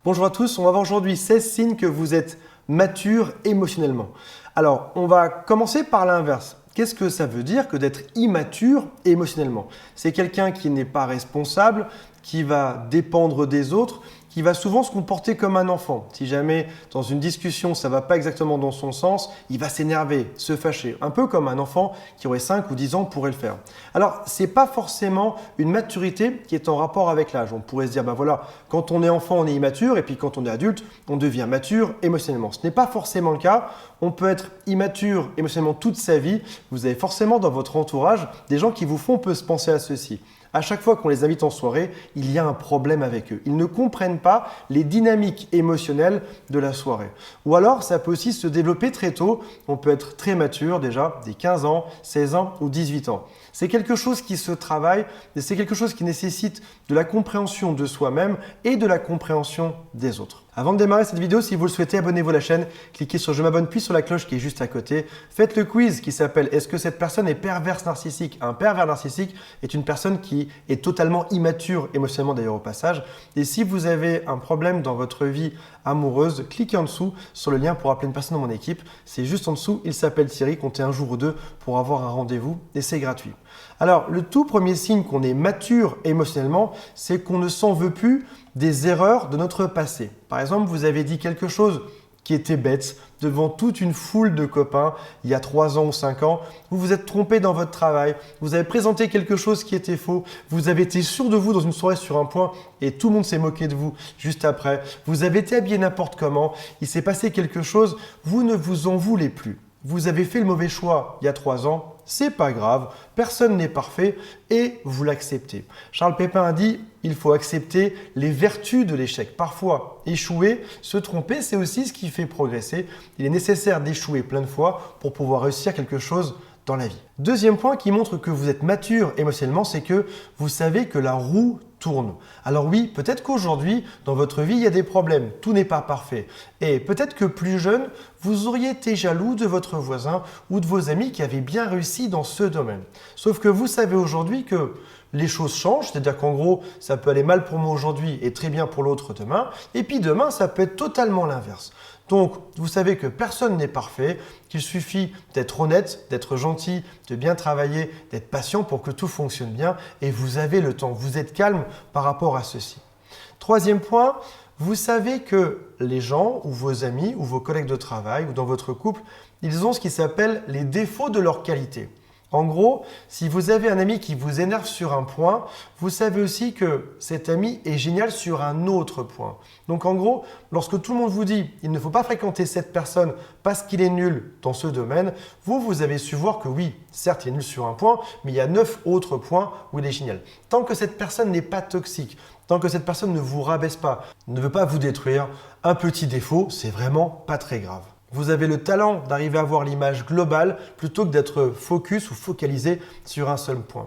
Bonjour à tous, on va voir aujourd'hui 16 signes que vous êtes mature émotionnellement. Alors, on va commencer par l'inverse. Qu'est-ce que ça veut dire que d'être immature émotionnellement? C'est quelqu'un qui n'est pas responsable, qui va dépendre des autres, qui va souvent se comporter comme un enfant. Si jamais dans une discussion ça ne va pas exactement dans son sens, il va s'énerver, se fâcher, un peu comme un enfant qui aurait 5 ou 10 ans pourrait le faire. Alors, ce n'est pas forcément une maturité qui est en rapport avec l'âge. On pourrait se dire, ben voilà, quand on est enfant, on est immature, et puis quand on est adulte, on devient mature émotionnellement. Ce n'est pas forcément le cas. On peut être immature émotionnellement toute sa vie. Vous avez forcément dans votre entourage des gens qui vous font penser à ceci. À chaque fois qu'on les invite en soirée, il y a un problème avec eux. Ils ne comprennent pas les dynamiques émotionnelles de la soirée. Ou alors, ça peut aussi se développer très tôt. On peut être très mature déjà, dès 15 ans, 16 ans ou 18 ans. C'est quelque chose qui se travaille et c'est quelque chose qui nécessite de la compréhension de soi-même et de la compréhension des autres. Avant de démarrer cette vidéo, si vous le souhaitez, abonnez-vous à la chaîne, cliquez sur je m'abonne puis sur la cloche qui est juste à côté. Faites le quiz qui s'appelle est-ce que cette personne est perverse narcissique? Un pervers narcissique est une personne qui est totalement immature émotionnellement d'ailleurs au passage. Et si vous avez un problème dans votre vie amoureuse, cliquez en dessous sur le lien pour appeler une personne dans mon équipe. C'est juste en dessous, il s'appelle Thierry, comptez un jour ou deux pour avoir un rendez-vous et c'est gratuit. Alors, le tout premier signe qu'on est mature émotionnellement, c'est qu'on ne s'en veut plus des erreurs de notre passé. Par exemple, vous avez dit quelque chose qui était bête devant toute une foule de copains il y a 3 ans ou 5 ans. Vous vous êtes trompé dans votre travail, vous avez présenté quelque chose qui était faux, vous avez été sûr de vous dans une soirée sur un point et tout le monde s'est moqué de vous juste après. Vous avez été habillé n'importe comment, il s'est passé quelque chose, vous ne vous en voulez plus. Vous avez fait le mauvais choix il y a 3 ans, c'est pas grave, personne n'est parfait et vous l'acceptez. Charles Pépin a dit il faut accepter les vertus de l'échec. Parfois, échouer, se tromper, c'est aussi ce qui fait progresser. Il est nécessaire d'échouer plein de fois pour pouvoir réussir quelque chose dans la vie. Deuxième point qui montre que vous êtes mature émotionnellement, c'est que vous savez que la roue tourne. Alors oui, peut-être qu'aujourd'hui, dans votre vie, il y a des problèmes. Tout n'est pas parfait. Et peut-être que plus jeune, vous auriez été jaloux de votre voisin ou de vos amis qui avaient bien réussi dans ce domaine. Sauf que vous savez aujourd'hui que les choses changent, c'est-à-dire qu'en gros, ça peut aller mal pour moi aujourd'hui et très bien pour l'autre demain. Et puis demain, ça peut être totalement l'inverse. Donc, vous savez que personne n'est parfait, qu'il suffit d'être honnête, d'être gentil, de bien travailler, d'être patient pour que tout fonctionne bien et vous avez le temps, vous êtes calme par rapport à ceci. Troisième point, vous savez que les gens ou vos amis ou vos collègues de travail ou dans votre couple, ils ont ce qui s'appelle les défauts de leur qualité. En gros, si vous avez un ami qui vous énerve sur un point, vous savez aussi que cet ami est génial sur un autre point. Donc en gros, lorsque tout le monde vous dit il ne faut pas fréquenter cette personne parce qu'il est nul dans ce domaine, vous avez su voir que oui, certes il est nul sur un point, mais il y a 9 autres points où il est génial. Tant que cette personne n'est pas toxique, tant que cette personne ne vous rabaisse pas, ne veut pas vous détruire, un petit défaut, c'est vraiment pas très grave. Vous avez le talent d'arriver à voir l'image globale plutôt que d'être focus ou focalisé sur un seul point.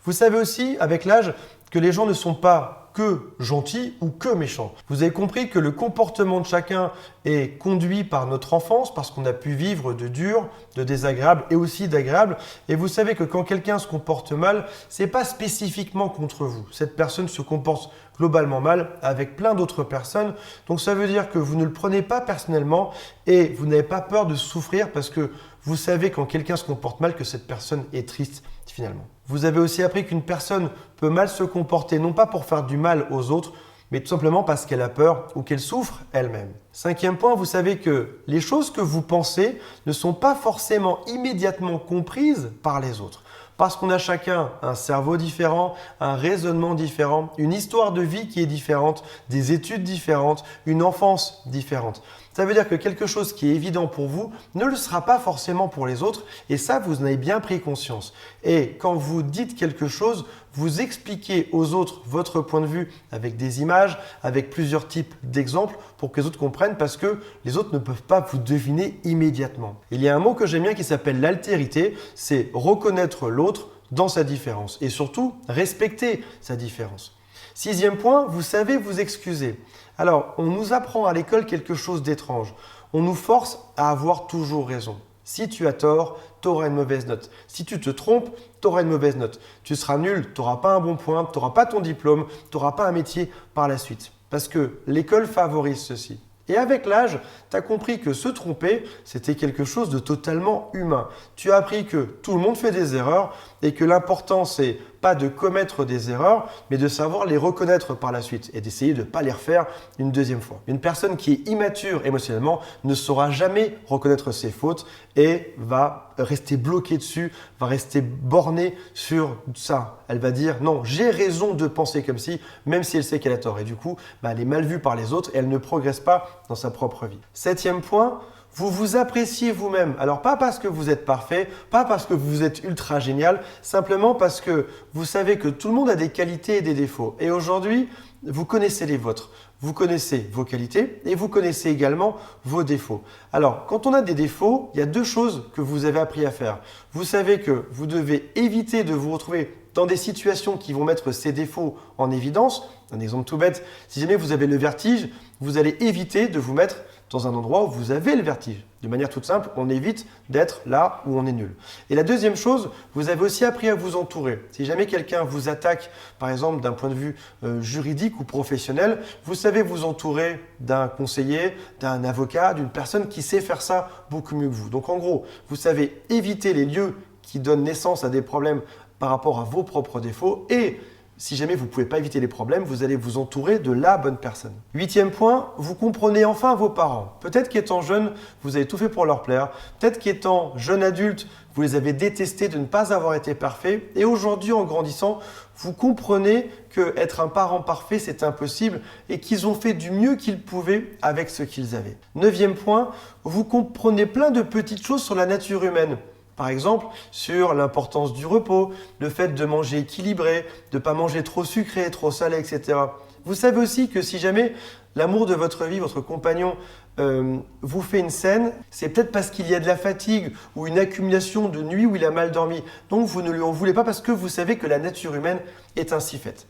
Vous savez aussi, avec l'âge, que les gens ne sont pas que gentils ou que méchants. Vous avez compris que le comportement de chacun est conduit par notre enfance parce qu'on a pu vivre de dur, de désagréable et aussi d'agréable. Et vous savez que quand quelqu'un se comporte mal, ce n'est pas spécifiquement contre vous. Cette personne se comporte globalement mal avec plein d'autres personnes. Donc ça veut dire que vous ne le prenez pas personnellement et vous n'avez pas peur de souffrir parce que vous savez quand quelqu'un se comporte mal que cette personne est triste finalement. Vous avez aussi appris qu'une personne peut mal se comporter, non pas pour faire du mal aux autres, mais tout simplement parce qu'elle a peur ou qu'elle souffre elle-même. Cinquième point, vous savez que les choses que vous pensez ne sont pas forcément immédiatement comprises par les autres. Parce qu'on a chacun un cerveau différent, un raisonnement différent, une histoire de vie qui est différente, des études différentes, une enfance différente. Ça veut dire que quelque chose qui est évident pour vous ne le sera pas forcément pour les autres et ça, vous en avez bien pris conscience. Et quand vous dites quelque chose, vous expliquez aux autres votre point de vue avec des images, avec plusieurs types d'exemples pour que les autres comprennent parce que les autres ne peuvent pas vous deviner immédiatement. Il y a un mot que j'aime bien qui s'appelle l'altérité, c'est reconnaître l'autre dans sa différence et surtout respecter sa différence. Sixième point, vous savez vous excuser. Alors, on nous apprend à l'école quelque chose d'étrange. On nous force à avoir toujours raison. Si tu as tort, tu auras une mauvaise note. Si tu te trompes, tu auras une mauvaise note. Tu seras nul, tu n'auras pas un bon point, tu n'auras pas ton diplôme, tu n'auras pas un métier par la suite. parce que l'école favorise ceci. Et avec l'âge, tu as compris que se tromper, c'était quelque chose de totalement humain. Tu as appris que tout le monde fait des erreurs et que l'important, c'est pas de commettre des erreurs, mais de savoir les reconnaître par la suite et d'essayer de ne pas les refaire une deuxième fois. Une personne qui est immature émotionnellement ne saura jamais reconnaître ses fautes et va rester bloquée dessus, va rester bornée sur ça. Elle va dire non, j'ai raison de penser comme si, même si elle sait qu'elle a tort. Et du coup, elle est mal vue par les autres et elle ne progresse pas dans sa propre vie. Septième point, vous vous appréciez vous-même. Alors pas parce que vous êtes parfait, pas parce que vous êtes ultra génial, simplement parce que vous savez que tout le monde a des qualités et des défauts. Et aujourd'hui, vous connaissez les vôtres. Vous connaissez vos qualités et vous connaissez également vos défauts. Alors, quand on a des défauts, il y a deux choses que vous avez appris à faire. Vous savez que vous devez éviter de vous retrouver dans des situations qui vont mettre ces défauts en évidence. Un exemple tout bête, si jamais vous avez le vertige, vous allez éviter de vous mettre dans un endroit où vous avez le vertige. De manière toute simple, on évite d'être là où on est nul. Et la deuxième chose, vous avez aussi appris à vous entourer. Si jamais quelqu'un vous attaque, par exemple d'un point de vue juridique ou professionnel, vous savez vous entourer d'un conseiller, d'un avocat, d'une personne qui sait faire ça beaucoup mieux que vous. Donc en gros, vous savez éviter les lieux qui donnent naissance à des problèmes par rapport à vos propres défauts et si jamais vous ne pouvez pas éviter les problèmes, vous allez vous entourer de la bonne personne. Huitième point, vous comprenez enfin vos parents. Peut-être qu'étant jeune, vous avez tout fait pour leur plaire. Peut-être qu'étant jeune adulte, vous les avez détestés de ne pas avoir été parfaits. Et aujourd'hui, en grandissant, vous comprenez qu'être un parent parfait, c'est impossible et qu'ils ont fait du mieux qu'ils pouvaient avec ce qu'ils avaient. Neuvième point, vous comprenez plein de petites choses sur la nature humaine. Par exemple, sur l'importance du repos, le fait de manger équilibré, de ne pas manger trop sucré, trop salé, etc. Vous savez aussi que si jamais l'amour de votre vie, votre compagnon, vous fait une scène, c'est peut-être parce qu'il y a de la fatigue ou une accumulation de nuits où il a mal dormi. Donc vous ne lui en voulez pas parce que vous savez que la nature humaine est ainsi faite.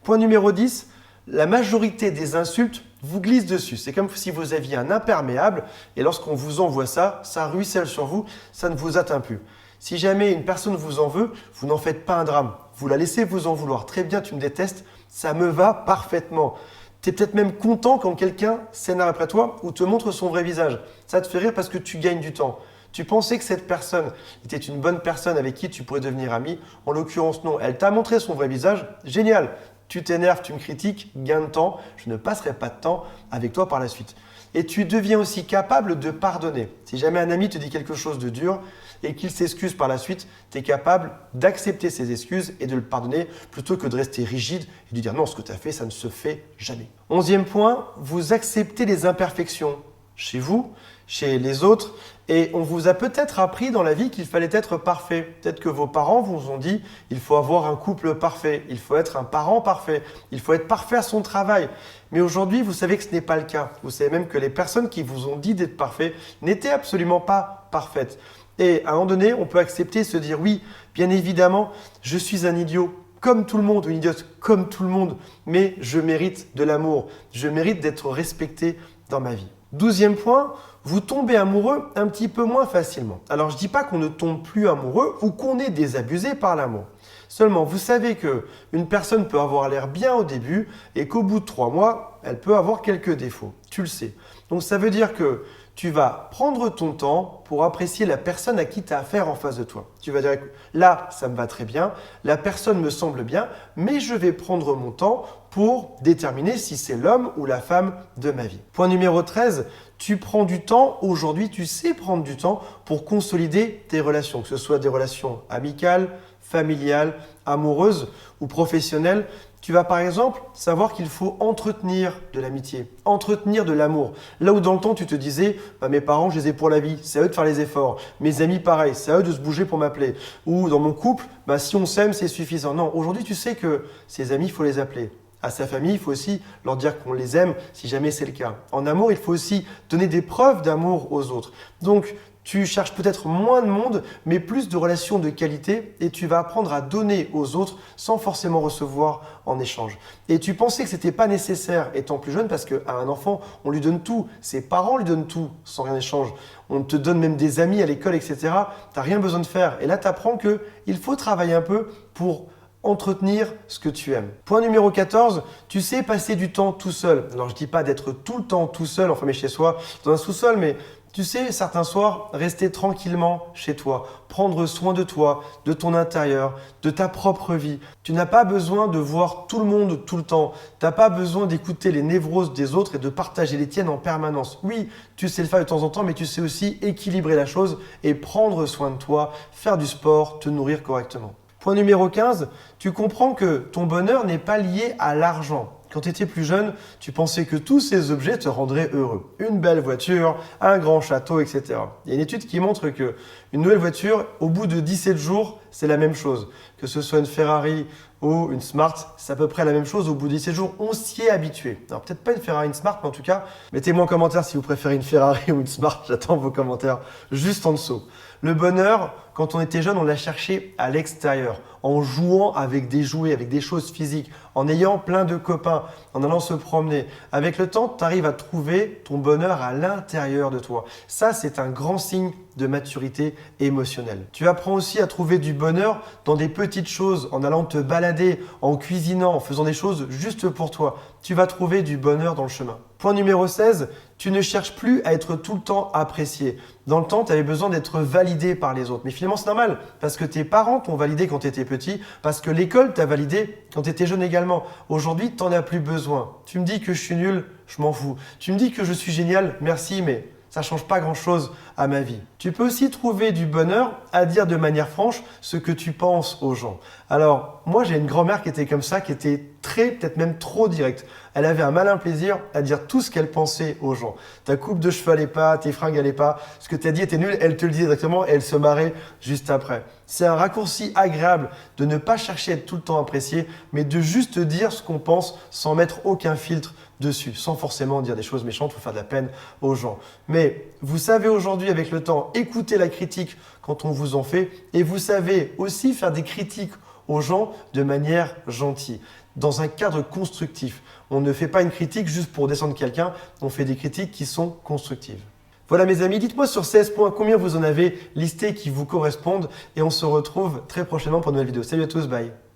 Point numéro 10. La majorité des insultes vous glissent dessus. C'est comme si vous aviez un imperméable et lorsqu'on vous envoie ça, ça ruisselle sur vous, ça ne vous atteint plus. Si jamais une personne vous en veut, vous n'en faites pas un drame. Vous la laissez vous en vouloir. Très bien, tu me détestes, ça me va parfaitement. Tu es peut-être même content quand quelqu'un s'énerve après toi ou te montre son vrai visage. Ça te fait rire parce que tu gagnes du temps. Tu pensais que cette personne était une bonne personne avec qui tu pourrais devenir ami. En l'occurrence, non. Elle t'a montré son vrai visage. Génial. Tu t'énerves, tu me critiques, gain de temps, je ne passerai pas de temps avec toi par la suite. Et tu deviens aussi capable de pardonner. Si jamais un ami te dit quelque chose de dur et qu'il s'excuse par la suite, tu es capable d'accepter ses excuses et de le pardonner plutôt que de rester rigide et de dire non, ce que tu as fait, ça ne se fait jamais. 11e point, vous acceptez les imperfections chez vous, chez les autres. Et on vous a peut-être appris dans la vie qu'il fallait être parfait. Peut-être que vos parents vous ont dit il faut avoir un couple parfait, il faut être un parent parfait, il faut être parfait à son travail. Mais aujourd'hui, vous savez que ce n'est pas le cas. Vous savez même que les personnes qui vous ont dit d'être parfait n'étaient absolument pas parfaites. Et à un moment donné, on peut accepter, se dire oui, bien évidemment, je suis un idiot comme tout le monde, ou une idiote comme tout le monde, mais je mérite de l'amour, je mérite d'être respecté dans ma vie. 12e point, vous tombez amoureux un petit peu moins facilement. Alors je ne dis pas qu'on ne tombe plus amoureux ou qu'on est désabusé par l'amour. Seulement, vous savez qu'une personne peut avoir l'air bien au début et qu'au bout de 3 mois, elle peut avoir quelques défauts. Tu le sais. Donc ça veut dire que tu vas prendre ton temps pour apprécier la personne à qui tu as affaire en face de toi. Tu vas dire, là, ça me va très bien, la personne me semble bien, mais je vais prendre mon temps pour déterminer si c'est l'homme ou la femme de ma vie. Point numéro 13, tu prends du temps, aujourd'hui tu sais prendre du temps pour consolider tes relations, que ce soit des relations amicales, familiales, amoureuses ou professionnelles. Tu vas par exemple savoir qu'il faut entretenir de l'amitié, entretenir de l'amour. Là où dans le temps tu te disais mes parents je les ai pour la vie, c'est à eux de faire les efforts. Mes amis pareil, c'est à eux de se bouger pour m'appeler. Ou dans mon couple, si on s'aime c'est suffisant. Non, aujourd'hui tu sais que ses amis il faut les appeler. À sa famille, il faut aussi leur dire qu'on les aime si jamais c'est le cas. En amour, il faut aussi donner des preuves d'amour aux autres. Donc, tu cherches peut-être moins de monde, mais plus de relations de qualité et tu vas apprendre à donner aux autres sans forcément recevoir en échange. Et tu pensais que ce n'était pas nécessaire étant plus jeune parce qu'à un enfant, on lui donne tout. Ses parents lui donnent tout sans rien échange. On te donne même des amis à l'école, etc. Tu n'as rien besoin de faire. Et là, tu apprends qu'il faut travailler un peu pour entretenir ce que tu aimes. Point numéro 14, tu sais passer du temps tout seul. Alors je ne dis pas d'être tout le temps tout seul, enfermé chez soi, dans un sous-sol, mais tu sais, certains soirs, rester tranquillement chez toi, prendre soin de toi, de ton intérieur, de ta propre vie. Tu n'as pas besoin de voir tout le monde tout le temps. Tu n'as pas besoin d'écouter les névroses des autres et de partager les tiennes en permanence. Oui, tu sais le faire de temps en temps, mais tu sais aussi équilibrer la chose et prendre soin de toi, faire du sport, te nourrir correctement. Point numéro 15, tu comprends que ton bonheur n'est pas lié à l'argent. Quand tu étais plus jeune, tu pensais que tous ces objets te rendraient heureux. Une belle voiture, un grand château, etc. Il y a une étude qui montre que une nouvelle voiture, au bout de 17 jours, c'est la même chose. Que ce soit une Ferrari ou une Smart, c'est à peu près la même chose. Au bout de 17 jours, on s'y est habitué. Alors peut-être pas une Ferrari, une Smart, mais en tout cas, mettez-moi en commentaire si vous préférez une Ferrari ou une Smart. J'attends vos commentaires juste en dessous. Le bonheur, quand on était jeune, on l'a cherché à l'extérieur, en jouant avec des jouets, avec des choses physiques, en ayant plein de copains, en allant se promener. Avec le temps, tu arrives à trouver ton bonheur à l'intérieur de toi. Ça, c'est un grand signe de maturité émotionnelle. Tu apprends aussi à trouver du bonheur dans des petites choses, en allant te balader, en cuisinant, en faisant des choses juste pour toi. Tu vas trouver du bonheur dans le chemin. Point numéro 16, tu ne cherches plus à être tout le temps apprécié. Dans le temps, tu avais besoin d'être validé par les autres. Mais finalement, c'est normal, parce que tes parents t'ont validé quand tu étais petit, parce que l'école t'a validé quand tu étais jeune également. Aujourd'hui, tu n'en as plus besoin. Tu me dis que je suis nul, je m'en fous. Tu me dis que je suis génial, merci, mais ça ne change pas grand-chose à ma vie. Tu peux aussi trouver du bonheur à dire de manière franche ce que tu penses aux gens. Alors, moi, j'ai une grand-mère qui était comme ça, qui était très, peut-être même trop directe. Elle avait un malin plaisir à dire tout ce qu'elle pensait aux gens. Ta coupe de cheveux allait pas, tes fringues allaient pas, ce que tu as dit était nul, elle te le disait directement et elle se marrait juste après. C'est un raccourci agréable de ne pas chercher à être tout le temps apprécié, mais de juste dire ce qu'on pense sans mettre aucun filtre dessus, sans forcément dire des choses méchantes ou faire de la peine aux gens. Mais vous savez aujourd'hui avec le temps écouter la critique quand on vous en fait et vous savez aussi faire des critiques aux gens de manière gentille, dans un cadre constructif. On ne fait pas une critique juste pour descendre quelqu'un, on fait des critiques qui sont constructives. Voilà mes amis, dites-moi sur 16 points combien vous en avez listé qui vous correspondent et on se retrouve très prochainement pour une nouvelle vidéo. Salut à tous, bye.